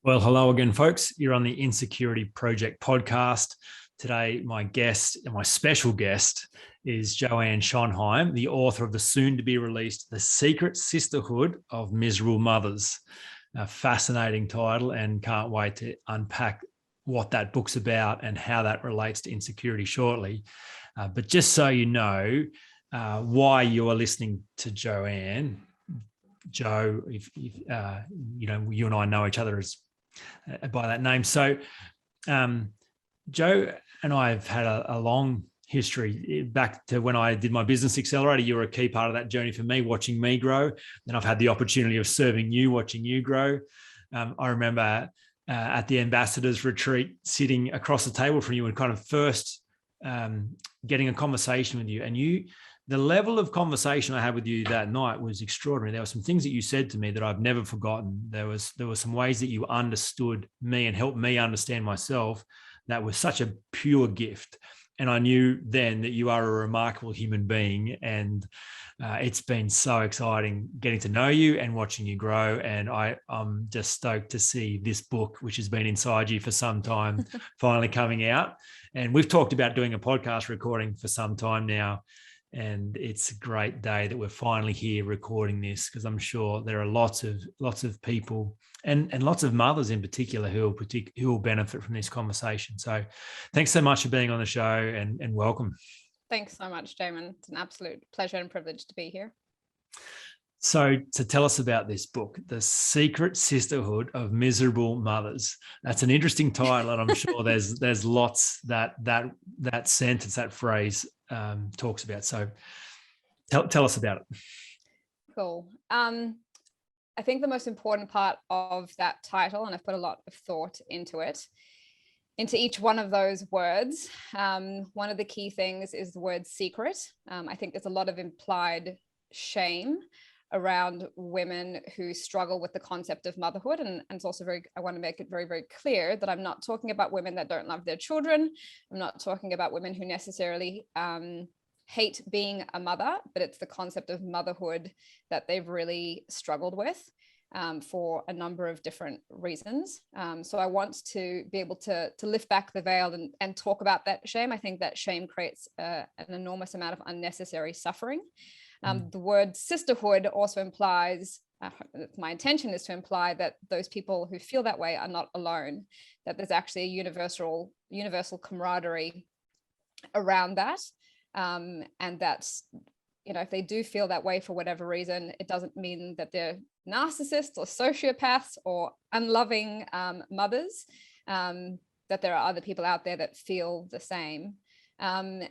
Well, hello again, folks. You're on the Insecurity Project podcast. Today, my guest and my special guest is Joanne Schonheim, the author of the soon-to-be-released The Secret Sisterhood of Miserable Mothers. A fascinating title, and can't wait to unpack what that book's about and how that relates to insecurity shortly. But just so you know why you are listening to Joanne, Joe, if you and I know each other as by that name. So Joe and I have had a long history back to when I did my business accelerator. You were a key part of that journey for me, watching me grow. Then I've had the opportunity of serving you, watching you grow. I remember at the ambassadors retreat, sitting across the table from you and kind of first getting a conversation with you. And the level of conversation I had with you that night was extraordinary. There were some things that you said to me that I've never forgotten. There were some ways that you understood me and helped me understand myself that was such a pure gift. And I knew then that you are a remarkable human being. And it's been so exciting getting to know you and watching you grow. And I'm just stoked to see this book, which has been inside you for some time, finally coming out. And we've talked about doing a podcast recording for some time now. And it's a great day that we're finally here recording this, because I'm sure there are lots of people and lots of mothers in particular who will benefit from this conversation. So thanks so much for being on the show and welcome. Thanks so much, Damon. It's an absolute pleasure and privilege to be here. So to tell us about this book, The Secret Sisterhood of Miserable Mothers. That's an interesting title, and I'm sure there's lots that sentence, that phrase talks about. So tell us about it. Cool. I think the most important part of that title, and I've put a lot of thought into each one of those words. One of the key things is the word secret. I think there's a lot of implied shame around women who struggle with the concept of motherhood. And it's also I want to make it very, very clear that I'm not talking about women that don't love their children. I'm not talking about women who necessarily hate being a mother, but it's the concept of motherhood that they've really struggled with for a number of different reasons. So I want to be able to lift back the veil and talk about that shame. I think that shame creates an enormous amount of unnecessary suffering. The word sisterhood also implies, my intention is to imply that those people who feel that way are not alone, that there's actually a universal camaraderie around that. And that's, if they do feel that way for whatever reason, it doesn't mean that they're narcissists or sociopaths or unloving mothers, that there are other people out there that feel the same. And,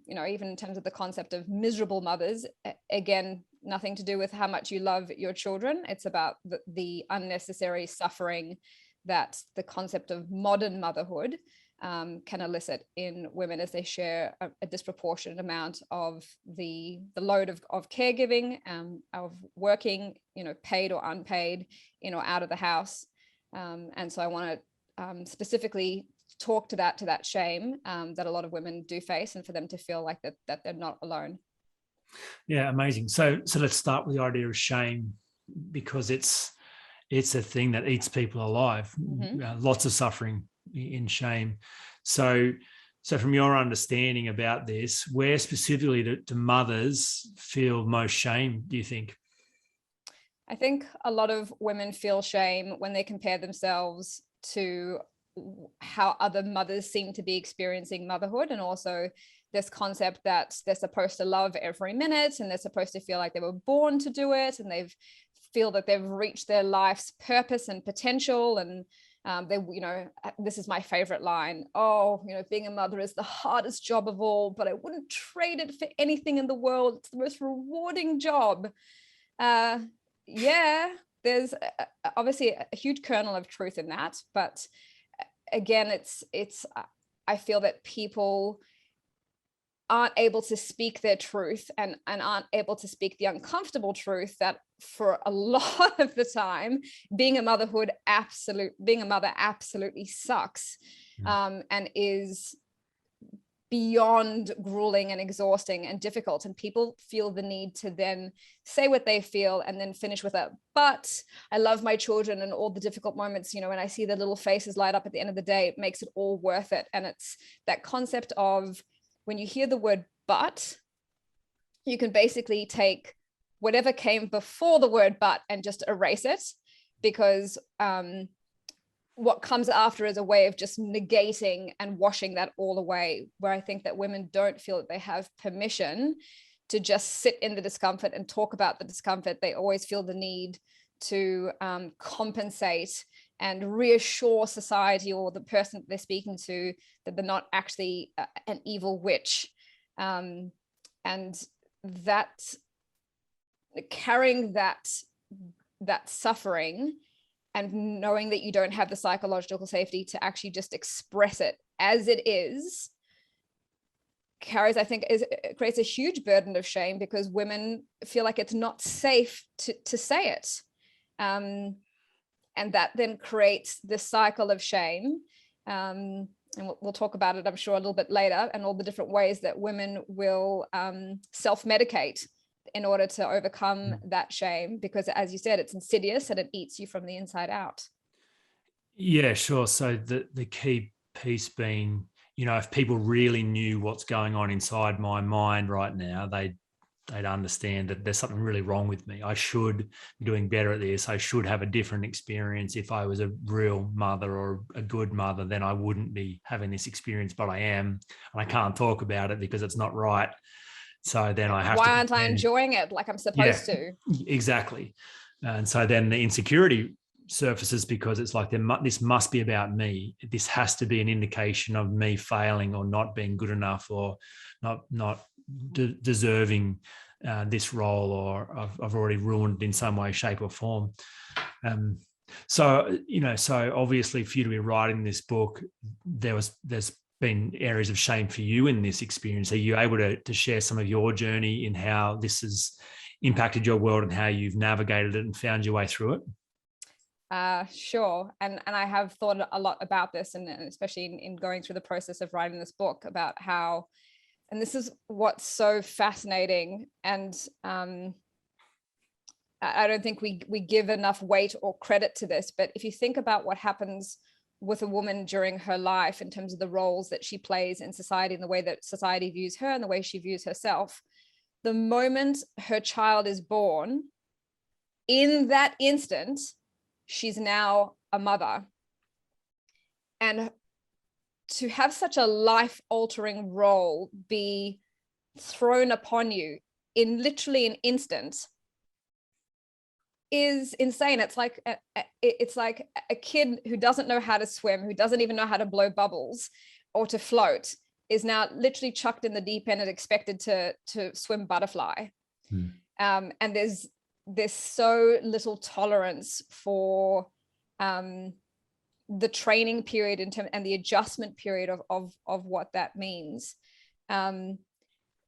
even in terms of the concept of miserable mothers, again, nothing to do with how much you love your children. It's about the unnecessary suffering that the concept of modern motherhood can elicit in women as they share a disproportionate amount of the load of caregiving, of working, paid or unpaid, out of the house. And so I want to specifically talk to that shame that a lot of women do face, and for them to feel like that they're not alone. Yeah, amazing. So let's start with the idea of shame, because it's a thing that eats people alive. Mm-hmm. Lots of suffering in shame. So from your understanding about this, where specifically do mothers feel most shame, do you think? I think a lot of women feel shame when they compare themselves to how other mothers seem to be experiencing motherhood, and also this concept that they're supposed to love every minute and they're supposed to feel like they were born to do it, and they feel that they've reached their life's purpose and potential. And this is my favorite line. Being a mother is the hardest job of all, but I wouldn't trade it for anything in the world. It's the most rewarding job. There's obviously a huge kernel of truth in that, but again, I feel that people aren't able to speak their truth and aren't able to speak the uncomfortable truth that for a lot of the time, being a mother absolutely sucks, and is beyond grueling and exhausting and difficult. And people feel the need to then say what they feel and then finish with a, but I love my children and all the difficult moments, you know, when I see the little faces light up at the end of the day, it makes it all worth it. And it's that concept of when you hear the word but, you can basically take whatever came before the word but and just erase it, because what comes after is a way of just negating and washing that all away, where I think that women don't feel that they have permission to just sit in the discomfort and talk about the discomfort. They always feel the need to compensate and reassure society or the person they're speaking to that they're not actually an evil witch. And that carrying that suffering and knowing that you don't have the psychological safety to actually just express it as it is, carries, I think, creates a huge burden of shame, because women feel like it's not safe to say it. And that then creates this cycle of shame. And we'll talk about it, I'm sure, a little bit later, and all the different ways that women will self-medicate in order to overcome that shame, because as you said, it's insidious and it eats you from the inside out. Yeah, sure. So the key piece being, you know, if people really knew what's going on inside my mind right now, they'd understand that there's something really wrong with me. I should be doing better at this. I should have a different experience. If I was a real mother or a good mother, then I wouldn't be having this experience, but I am, and I can't talk about it because it's not right. So then I have Why aren't I enjoying it like I'm supposed to? Exactly. And so then the insecurity surfaces, because it's like this must be about me. This has to be an indication of me failing or not being good enough or not deserving this role, or I've already ruined it in some way, shape or form. So, you know, so obviously for you to be writing this book, there's been areas of shame for you in this experience. Are you able to share some of your journey in how this has impacted your world and how you've navigated it and found your way through it? Sure. And I have thought a lot about this, and especially in going through the process of writing this book, about how, and this is what's so fascinating, and I don't think we give enough weight or credit to this, but if you think about what happens with a woman during her life in terms of the roles that she plays in society and the way that society views her and the way she views herself, the moment her child is born, in that instant, she's now a mother. And to have such a life-altering role be thrown upon you in literally an instant is insane. It's like a kid who doesn't know how to swim, who doesn't even know how to blow bubbles or to float, is now literally chucked in the deep end and expected to swim butterfly. And there's so little tolerance for the training period and the adjustment period of what that means.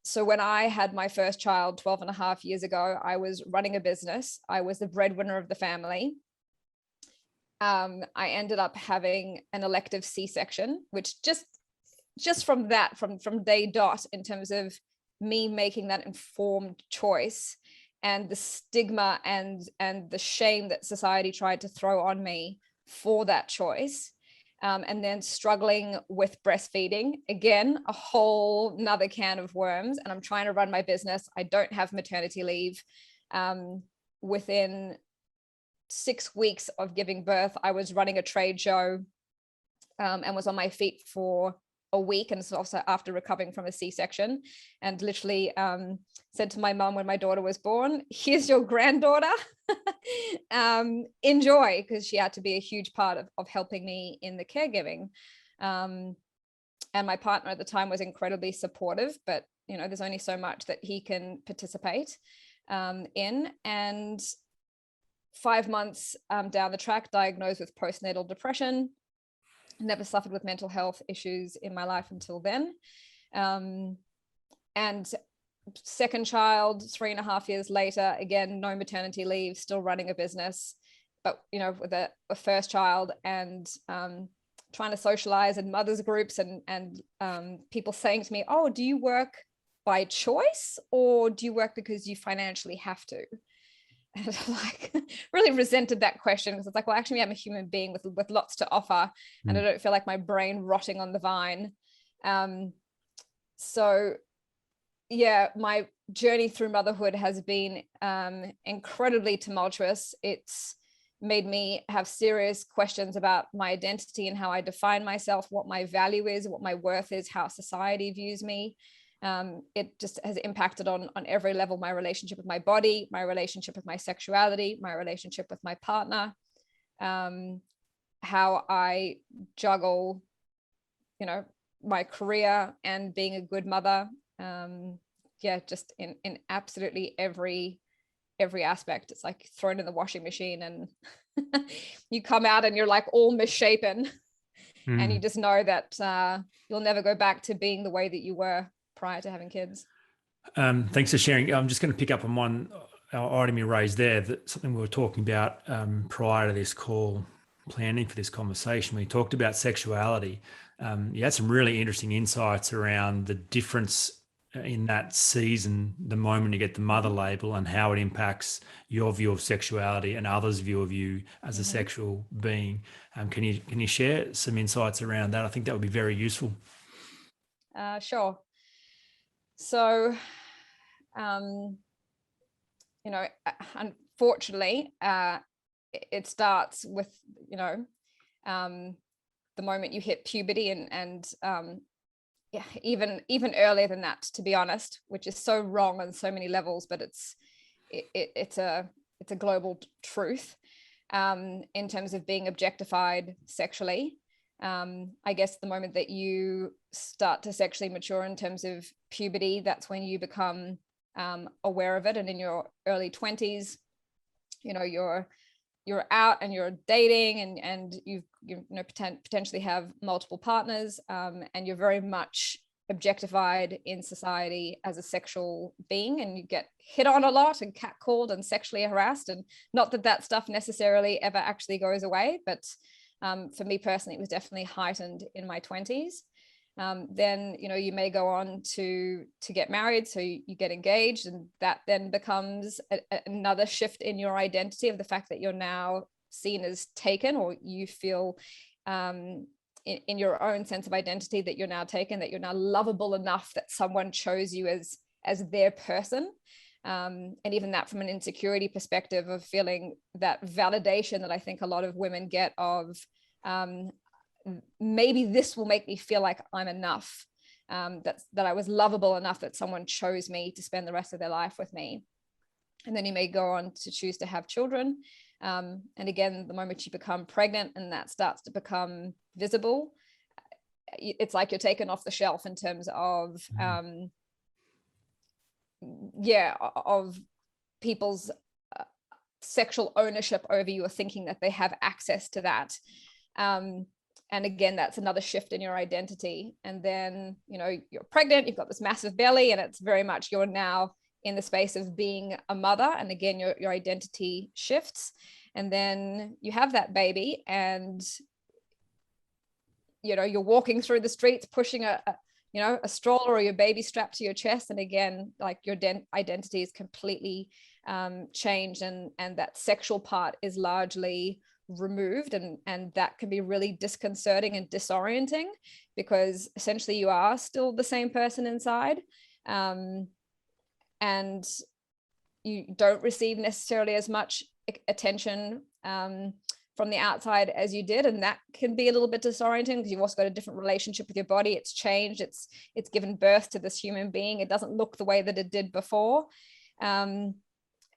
So when I had my first child 12 and a half years ago, I was running a business. I was the breadwinner of the family. I ended up having an elective C-section, which just from that, from day dot, in terms of me making that informed choice and the stigma and the shame that society tried to throw on me for that choice. And then struggling with breastfeeding, again, a whole nother can of worms. And I'm trying to run my business. I don't have maternity leave. Within 6 weeks of giving birth, I was running a trade show and was on my feet for a week, and this was also after recovering from a C-section, and literally said to my mum when my daughter was born, here's your granddaughter, enjoy, because she had to be a huge part of helping me in the caregiving. And my partner at the time was incredibly supportive, but you know, there's only so much that he can participate in. And 5 months down the track, diagnosed with postnatal depression. Never suffered with mental health issues in my life until then. And second child, 3.5 years later, again, no maternity leave, still running a business, but, you know, with a first child and trying to socialize in mothers groups and people saying to me, oh, do you work by choice or do you work because you financially have to? And I like really resented that question, because it's like, well, actually I'm a human being with lots to offer, and I don't feel like my brain rotting on the vine. So yeah, my journey through motherhood has been incredibly tumultuous. It's made me have serious questions about my identity and how I define myself, what my value is, what my worth is, how society views me. It just has impacted on every level: my relationship with my body, my relationship with my sexuality, my relationship with my partner, how I juggle, you know, my career and being a good mother. Yeah, just in absolutely every aspect. It's like thrown in the washing machine and you come out and you're like all misshapen. And you just know that you'll never go back to being the way that you were prior to having kids. Thanks for sharing. I'm just going to pick up on one item you raised there, that something we were talking about prior to this call, planning for this conversation. We talked about sexuality. You had some really interesting insights around the difference in that season, the moment you get the mother label, and how it impacts your view of sexuality and others' view of you as a sexual being. Can you share some insights around that? I think that would be very useful. Sure. So, you know, unfortunately, it starts with, you know, the moment you hit puberty and yeah, even earlier than that, to be honest, which is so wrong on so many levels, but it's a global truth in terms of being objectified sexually. I guess the moment that you start to sexually mature in terms of puberty, that's when you become aware of it. And in your early 20s, you know, you're out and you're dating and you know potentially have multiple partners, and you're very much objectified in society as a sexual being, and you get hit on a lot and catcalled and sexually harassed. And not that that stuff necessarily ever actually goes away, but for me personally, it was definitely heightened in my 20s. Then, you know, you may go on to get married, so you get engaged, and that then becomes another shift in your identity, of the fact that you're now seen as taken, or you feel in your own sense of identity that you're now taken, that you're now lovable enough that someone chose you as their person. And even that from an insecurity perspective, of feeling that validation that I think a lot of women get of maybe this will make me feel like I'm enough, that I was lovable enough that someone chose me to spend the rest of their life with me. And then you may go on to choose to have children. And again, the moment you become pregnant and that starts to become visible, it's like you're taken off the shelf in terms of of people's sexual ownership over you, or thinking that they have access to that. And again, that's another shift in your identity. And then, you know, you're pregnant, you've got this massive belly, and it's very much you're now in the space of being a mother. And again, your identity shifts. And then you have that baby, and, you know, you're walking through the streets pushing a stroller, or your baby strapped to your chest. And again, like your identity is completely changed, and that sexual part is largely removed, and that can be really disconcerting and disorienting, because essentially you are still the same person inside, and you don't receive necessarily as much attention from the outside as you did, and that can be a little bit disorienting, because you've also got a different relationship with your body. It's changed, it's given birth to this human being. It doesn't look the way that it did before.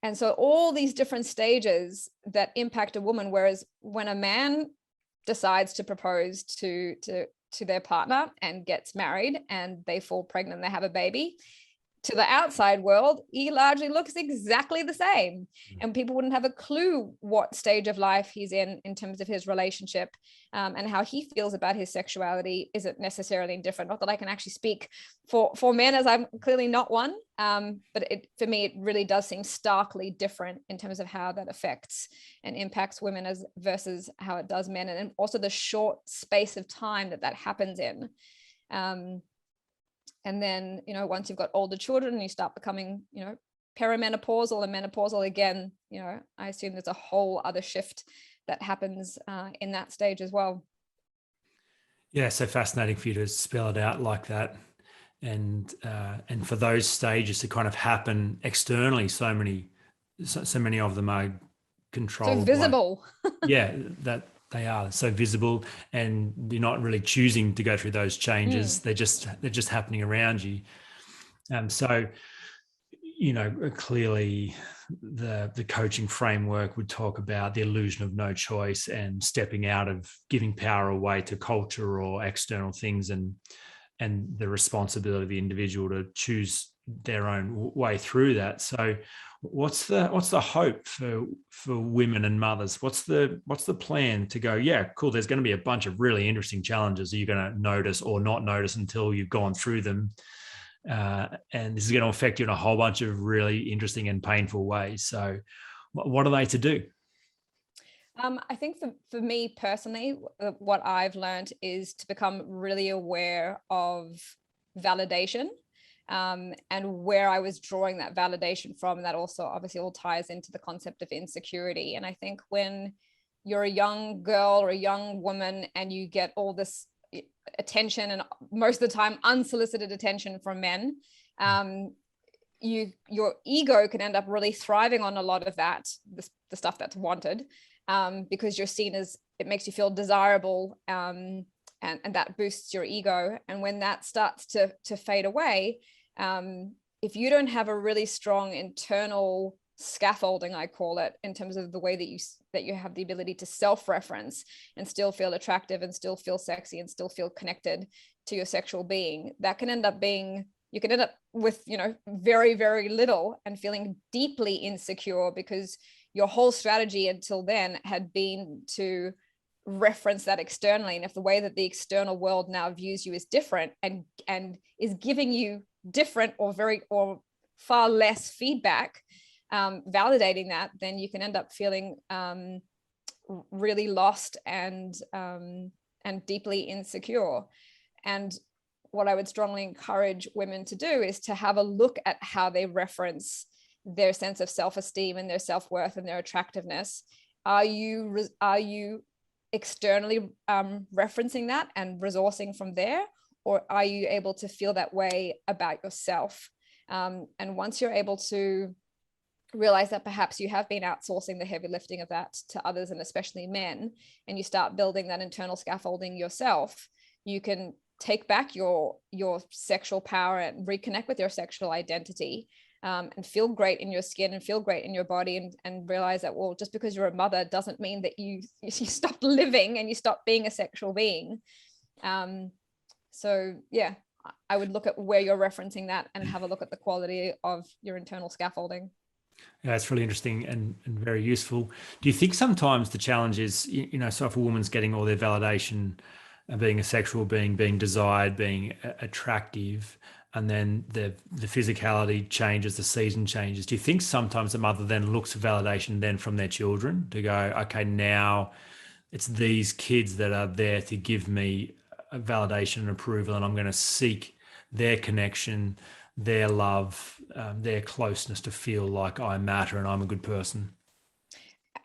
And so all these different stages that impact a woman, whereas when a man decides to propose to their partner and gets married and they fall pregnant and they have a baby, to the outside world, he largely looks exactly the same. And people wouldn't have a clue what stage of life he's in terms of his relationship, and how he feels about his sexuality isn't necessarily indifferent. Not that I can actually speak for men, as I'm clearly not one. But for me, it really does seem starkly different in terms of how that affects and impacts women as versus how it does men. And also the short space of time that happens in. And then, once you've got older children and you start becoming, perimenopausal and menopausal again, I assume there's a whole other shift that happens in that stage as well. Yeah, so fascinating for you to spell it out like that. And for those stages to kind of happen externally, so many of them are controlled. So visible. Yeah, that they are so visible, and you're not really choosing to go through those changes. They're just happening around you. So, clearly the coaching framework would talk about the illusion of no choice and stepping out of giving power away to culture or external things, and the responsibility of the individual to choose their own way through that. So what's the hope for women and mothers? What's the plan to go, yeah, cool, there's going to be a bunch of really interesting challenges that you're going to notice or not notice until you've gone through them. And this is going to affect you in a whole bunch of really interesting and painful ways. So what are they to do? I think for me personally, what I've learned is to become really aware of validation, and where I was drawing that validation from. That also obviously all ties into the concept of insecurity. And I think when you're a young girl or a young woman and you get all this attention, and most of the time unsolicited attention from men, your ego can end up really thriving on a lot of that, the stuff that's wanted, because you're seen as, it makes you feel desirable, and that boosts your ego. And when that starts to fade away, if you don't have a really strong internal scaffolding, I call it, in terms of the way that you have the ability to self-reference and still feel attractive and still feel sexy and still feel connected to your sexual being, that can end up being, you can end up with, very, very little and feeling deeply insecure, because your whole strategy until then had been to reference that externally. And if the way that the external world now views you is different and is giving you different or far less feedback, validating that, then you can end up feeling really lost and deeply insecure. And what I would strongly encourage women to do is to have a look at how they reference their sense of self-esteem and their self-worth and their attractiveness. Are you externally referencing that and resourcing from there, or are you able to feel that way about yourself? And once you're able to realize that perhaps you have been outsourcing the heavy lifting of that to others, and especially men, and you start building that internal scaffolding yourself, you can take back your sexual power and reconnect with your sexual identity, and feel great in your skin and feel great in your body, and realize that, well, just because you're a mother doesn't mean that you stopped living and you stopped being a sexual being. So yeah, I would look at where you're referencing that and have a look at the quality of your internal scaffolding. Yeah, it's really interesting and very useful. Do you think sometimes the challenge is, so if a woman's getting all their validation, being a sexual being, being desired, being attractive, and then the physicality changes, the season changes, do you think sometimes the mother then looks for validation then from their children to go, okay, now it's these kids that are there to give me a validation and approval, and I'm going to seek their connection, their love, their closeness to feel like I matter and I'm a good person?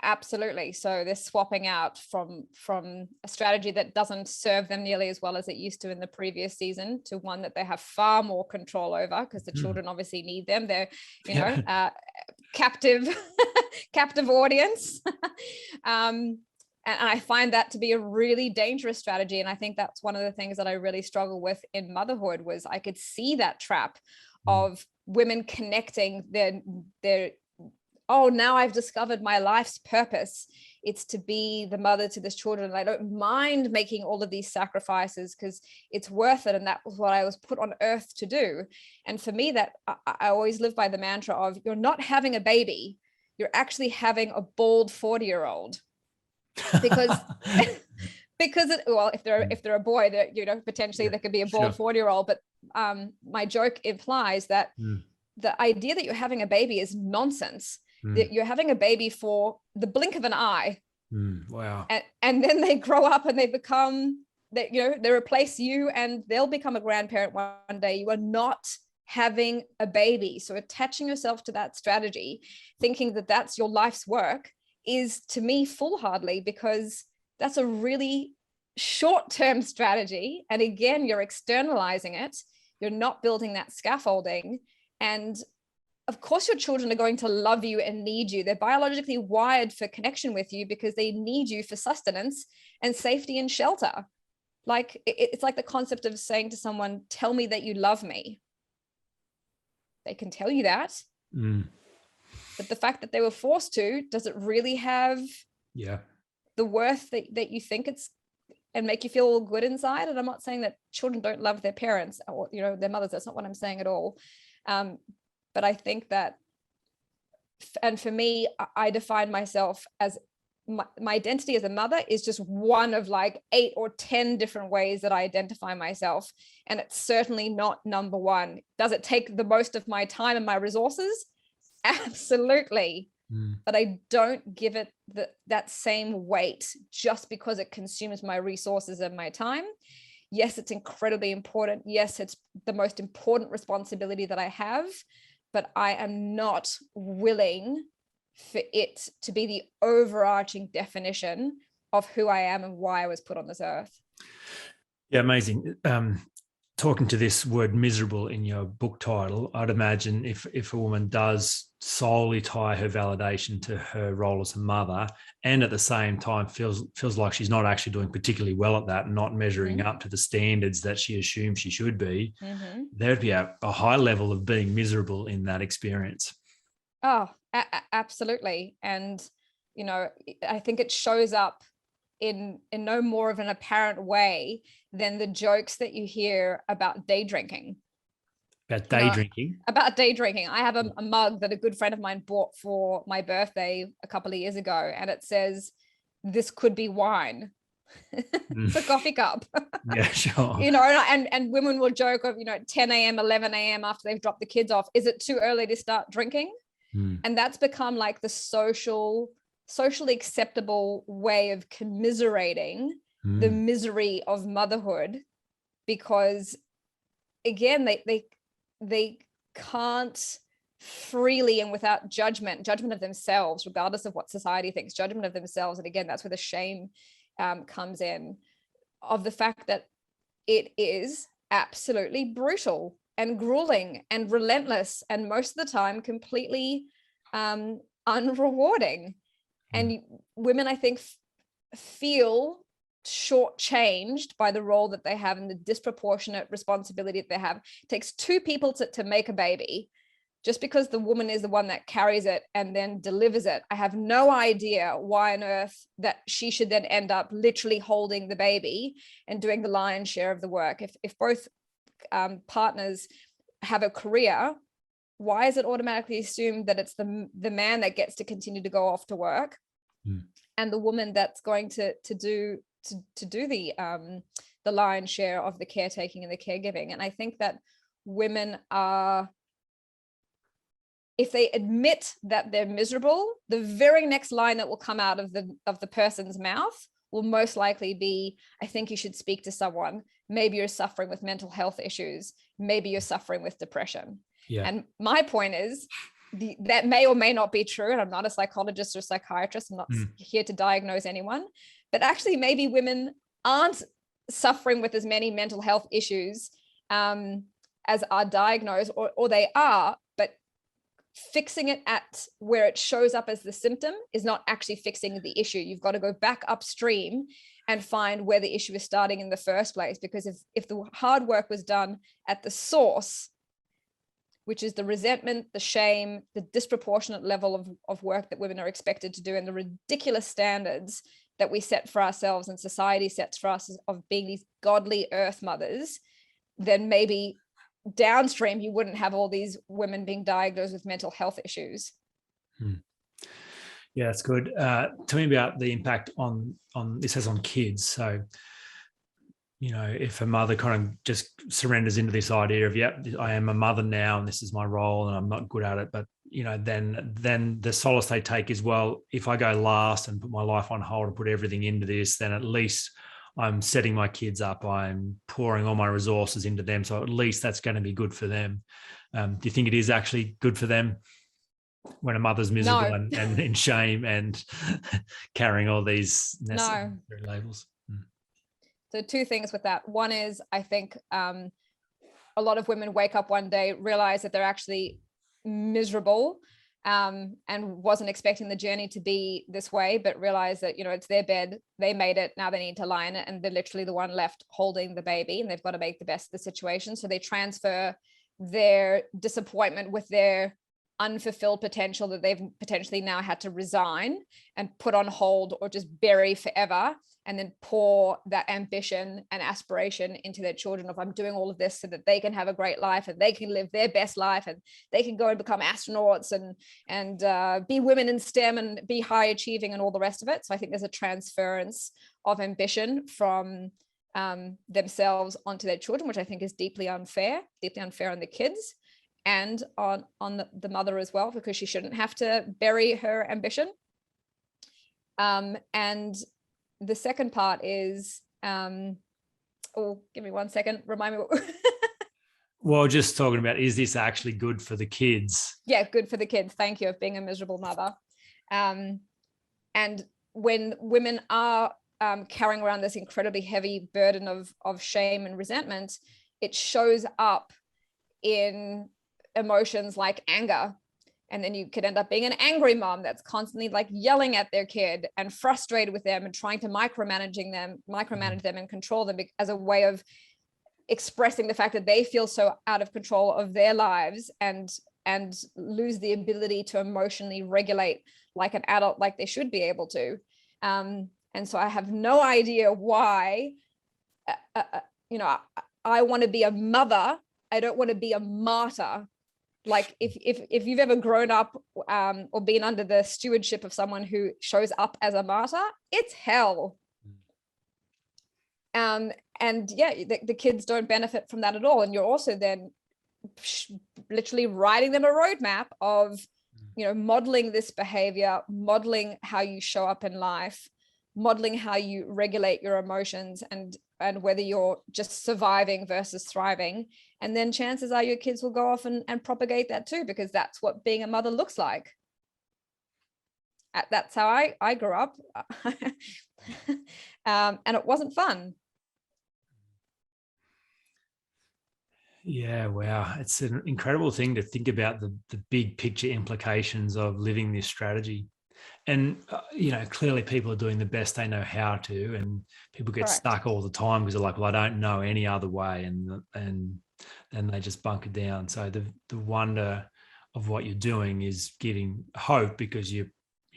Absolutely. So they're swapping out from a strategy that doesn't serve them nearly as well as it used to in the previous season to one that they have far more control over, because the children obviously need them. They're, captive audience. And I find that to be a really dangerous strategy. And I think that's one of the things that I really struggle with in motherhood, was I could see that trap of women connecting their oh, now I've discovered my life's purpose. It's to be the mother to this children. I don't mind making all of these sacrifices because it's worth it. And that was what I was put on earth to do. And for me, that I always live by the mantra of, you're not having a baby, you're actually having a bald 40-year-old. Because well, if they're a boy, that, you know, potentially there could be a bald 40-year-old. But my joke implies that the idea that you're having a baby is nonsense. That you're having a baby for the blink of an eye. Wow. And then they grow up and they become, that, you know, they replace you and they'll become a grandparent one day. You are not having a baby. So attaching yourself to that strategy, thinking that that's your life's work, is to me foolhardy, because that's a really short-term strategy. And again, you're externalizing it. You're not building that scaffolding. And of course, your children are going to love you and need you. They're biologically wired for connection with you because they need you for sustenance and safety and shelter. Like, it's like the concept of saying to someone, tell me that you love me. They can tell you that. But the fact that they were forced to, does it really have the worth that you think it's, and make you feel all good inside? And I'm not saying that children don't love their parents or, you know, their mothers. That's not what I'm saying at all. But I think that, and for me, I define myself as my identity as a mother is just one of like 8 or 10 different ways that I identify myself. And it's certainly not number one. Does it take the most of my time and my resources? Absolutely. But I don't give it that same weight just because it consumes my resources and my time. Yes, it's incredibly important. Yes, it's the most important responsibility that I have, but I am not willing for it to be the overarching definition of who I am and why I was put on this earth. Yeah, amazing. Talking to this word miserable in your book title, I'd imagine if a woman does solely tie her validation to her role as a mother, and at the same time feels like she's not actually doing particularly well at that, and not measuring up to the standards that she assumes she should be, there'd be a high level of being miserable in that experience. Oh, absolutely. And, you know, I think it shows up in no more of an apparent way than the jokes that you hear about day drinking. About day drinking? About day drinking. I have a mug that a good friend of mine bought for my birthday a couple of years ago, and it says, "This could be wine." It's a coffee cup. Yeah, sure. You know, and women will joke of, you know, 10 a.m., 11 a.m. after they've dropped the kids off, is it too early to start drinking? And that's become like the socially acceptable way of commiserating the misery of motherhood, because again, they can't freely and without judgment of themselves, regardless of what society thinks, judgment of themselves. And again, that's where the shame comes in, of the fact that it is absolutely brutal and grueling and relentless, and most of the time completely unrewarding. And women, I think, feel shortchanged by the role that they have and the disproportionate responsibility that they have. It takes 2 people to make a baby. Just because the woman is the one that carries it and then delivers it, I have no idea why on earth that she should then end up literally holding the baby and doing the lion's share of the work. If both partners have a career, why is it automatically assumed that it's the man that gets to continue to go off to work and the woman that's going to do the lion's share of the caretaking and the caregiving? And I think that women are, if they admit that they're miserable, the very next line that will come out of the person's mouth will most likely be, I think you should speak to someone. Maybe you're suffering with mental health issues. Maybe you're suffering with depression. Yeah. And my point is, that may or may not be true. And I'm not a psychologist or psychiatrist. I'm not here to diagnose anyone. But actually, maybe women aren't suffering with as many mental health issues as are diagnosed, or they are, but fixing it at where it shows up as the symptom is not actually fixing the issue. You've got to go back upstream and find where the issue is starting in the first place. Because if the hard work was done at the source, which is the resentment, the shame, the disproportionate level of work that women are expected to do, and the ridiculous standards that we set for ourselves and society sets for us of being these godly earth mothers, then maybe downstream you wouldn't have all these women being diagnosed with mental health issues. Yeah, that's good. Tell me about the impact on this has on kids. So, you know, if a mother kind of just surrenders into this idea of, yep, I am a mother now and this is my role and I'm not good at it, but, you know, then the solace they take is, well, if I go last and put my life on hold and put everything into this, then at least I'm setting my kids up. I'm pouring all my resources into them. So at least that's going to be good for them. Do you think it is actually good for them when a mother's miserable and in shame and carrying all these necessary labels? So two things with that. One is, I think a lot of women wake up one day, realize that they're actually miserable, and wasn't expecting the journey to be this way, but realize that, you know, it's their bed, they made it, now they need to lie in it, and they're literally the one left holding the baby, and they've got to make the best of the situation. So they transfer their disappointment with their unfulfilled potential that they've potentially now had to resign and put on hold or just bury forever, and then pour that ambition and aspiration into their children of, I'm doing all of this so that they can have a great life and they can live their best life and they can go and become astronauts and be women in STEM and be high achieving and all the rest of it. So I think there's a transference of ambition from themselves onto their children, which I think is deeply unfair on the kids and on the mother as well, because she shouldn't have to bury her ambition. And the second part is, give me 1 second, remind me what Well, just talking about, is this actually good for the kids? Yeah, good for the kids. Thank you, of being a miserable mother. And when women are carrying around this incredibly heavy burden of shame and resentment, it shows up in emotions like anger. And then you could end up being an angry mom that's constantly like yelling at their kid and frustrated with them and trying to micromanage them and control them as a way of expressing the fact that they feel so out of control of their lives and lose the ability to emotionally regulate like an adult, like they should be able to. And so I have no idea why, I want to be a mother. I don't want to be a martyr. Like if you've ever grown up or been under the stewardship of someone who shows up as a martyr, it's hell. And yeah, the kids don't benefit from that at all. And you're also then literally writing them a roadmap of, modeling this behavior, modeling how you show up in life, modeling how you regulate your emotions and whether you're just surviving versus thriving. And then chances are your kids will go off and propagate that too, because that's what being a mother looks like. That's how I grew up. And it wasn't fun. Yeah, wow. It's an incredible thing to think about the big picture implications of living this strategy. And, clearly people are doing the best they know how to, and people get stuck all the time because they're like, well, I don't know any other way. And then they just bunker down. So the wonder of what you're doing is giving hope, because you're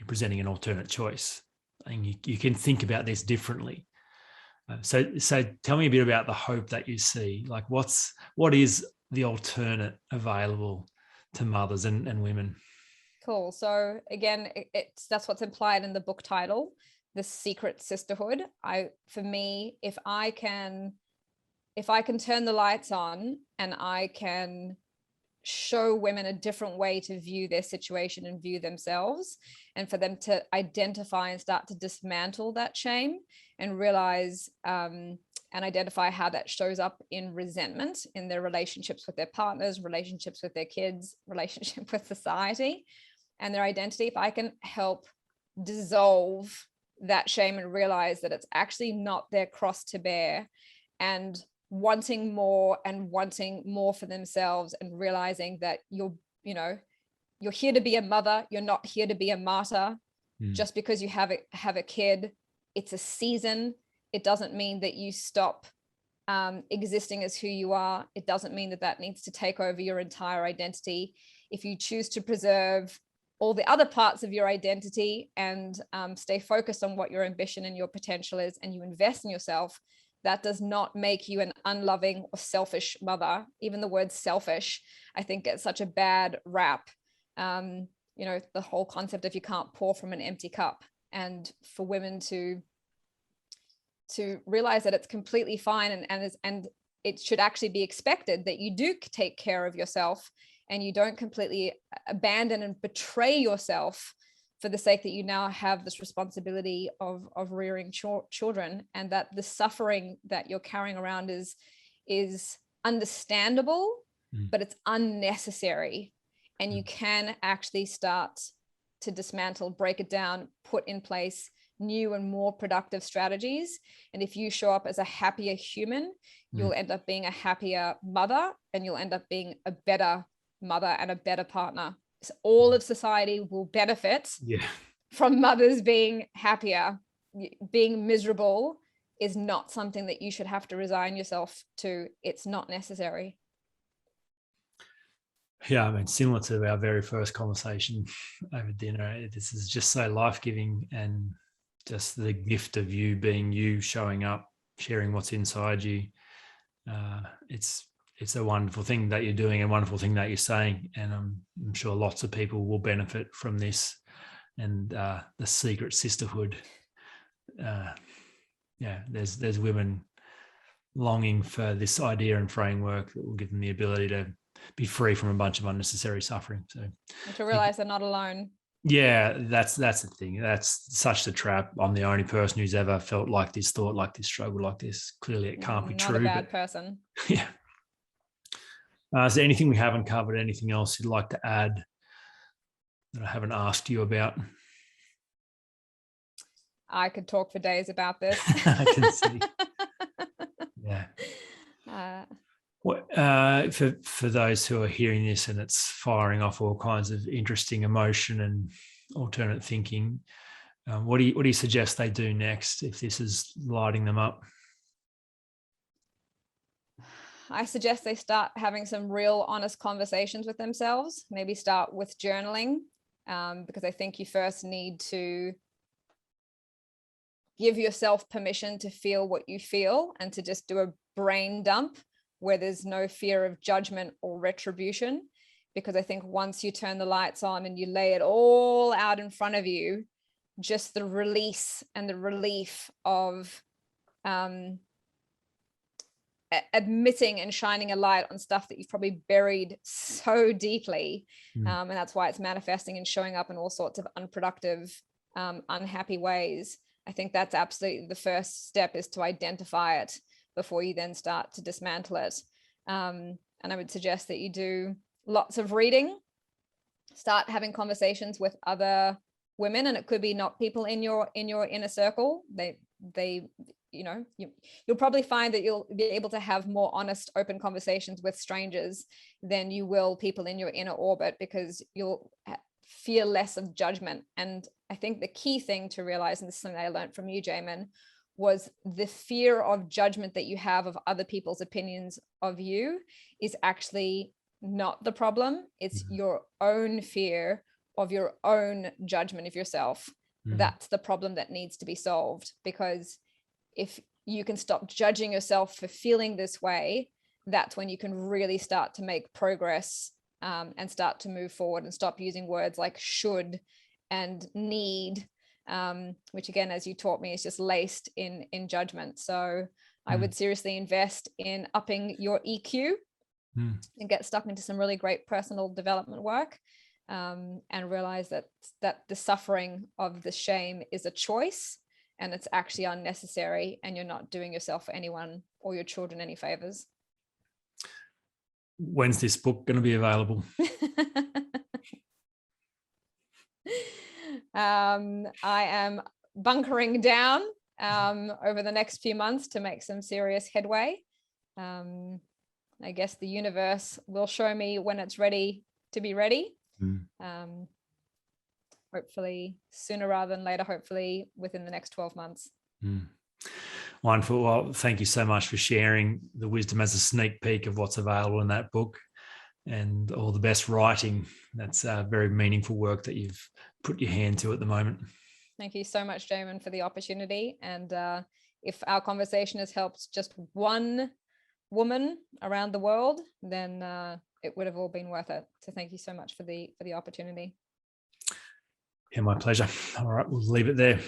presenting an alternate choice and you can think about this differently. So tell me a bit about the hope that you see. Like what is the alternate available to mothers and women? Cool. So again, that's what's implied in the book title, The Secret Sisterhood. For me, if I can turn the lights on and I can show women a different way to view their situation and view themselves, and for them to identify and start to dismantle that shame and realize and identify how that shows up in resentment in their relationships with their partners, relationships with their kids, relationship with society and their identity, if I can help dissolve that shame and realize that it's actually not their cross to bear, and wanting more for themselves, and realizing that you're here to be a mother, you're not here to be a martyr. Just because you have a kid, it's a season. It doesn't mean that you stop existing as who you are, it doesn't mean that that needs to take over your entire identity. If you choose to preserve all the other parts of your identity and stay focused on what your ambition and your potential is, and you invest in yourself, that does not make you an unloving or selfish mother. Even the word selfish, I think, gets such a bad rap. You know, the whole concept of you can't pour from an empty cup, and for women to realize that it's completely fine and it should actually be expected that you do take care of yourself and you don't completely abandon and betray yourself for the sake that you now have this responsibility of rearing children, and that the suffering that you're carrying around is understandable, but it's unnecessary. And you can actually start to dismantle, break it down, put in place new and more productive strategies. And if you show up as a happier human, you'll end up being a happier mother, and you'll end up being a better mother and a better partner. So all of society will benefit from mothers being happier. Being miserable is not something that you should have to resign yourself to. It's not necessary. Yeah, I mean, similar to our very first conversation over dinner, this is just so life-giving, and just the gift of you being you, showing up, sharing what's inside you. It's a wonderful thing that you're doing, a wonderful thing that you're saying, and I'm sure lots of people will benefit from this and the secret sisterhood. There's women longing for this idea and framework that will give them the ability to be free from a bunch of unnecessary suffering. So, and to realize they're not alone. Yeah, that's the thing. That's such the trap. I'm the only person who's ever felt like this, thought like this, struggled like this. Clearly, it can't be true. Not a bad person. Yeah. Is there anything we haven't covered? Anything else you'd like to add that I haven't asked you about? I could talk for days about this. I can see. Yeah. For those who are hearing this and it's firing off all kinds of interesting emotion and alternate thinking, what do you suggest they do next if this is lighting them up? I suggest they start having some real honest conversations with themselves. Maybe start with journaling, because I think you first need to give yourself permission to feel what you feel and to just do a brain dump where there's no fear of judgment or retribution. Because I think once you turn the lights on and you lay it all out in front of you, just the release and the relief of admitting and shining a light on stuff that you've probably buried so deeply. And that's why it's manifesting and showing up in all sorts of unproductive, unhappy ways. I think that's absolutely the first step, is to identify it before you then start to dismantle it. And I would suggest that you do lots of reading, start having conversations with other women, and it could be not people in your inner circle. You'll probably find that you'll be able to have more honest, open conversations with strangers than you will people in your inner orbit, because you'll fear less of judgment. And I think the key thing to realize, and this is something I learned from you, Jamin, was the fear of judgment that you have of other people's opinions of you is actually not the problem. It's your own fear of your own judgment of yourself. That's the problem that needs to be solved. Because if you can stop judging yourself for feeling this way, that's when you can really start to make progress, and start to move forward, and stop using words like should and need, which again, as you taught me, is just laced in judgment. So I would seriously invest in upping your EQ and get stuck into some really great personal development work, and realize that the suffering of the shame is a choice, and it's actually unnecessary, and you're not doing yourself or anyone or your children any favors. When's this book going to be available? I am bunkering down over the next few months to make some serious headway. I guess the universe will show me when it's ready to be ready. Hopefully sooner rather than later, hopefully within the next 12 months. Wonderful. Well, thank you so much for sharing the wisdom as a sneak peek of what's available in that book, and all the best writing. That's very meaningful work that you've put your hand to at the moment. Thank you so much, Jamin, for the opportunity. And if our conversation has helped just one woman around the world, then it would have all been worth it. So thank you so much for the opportunity. Yeah, my pleasure. All right, we'll leave it there.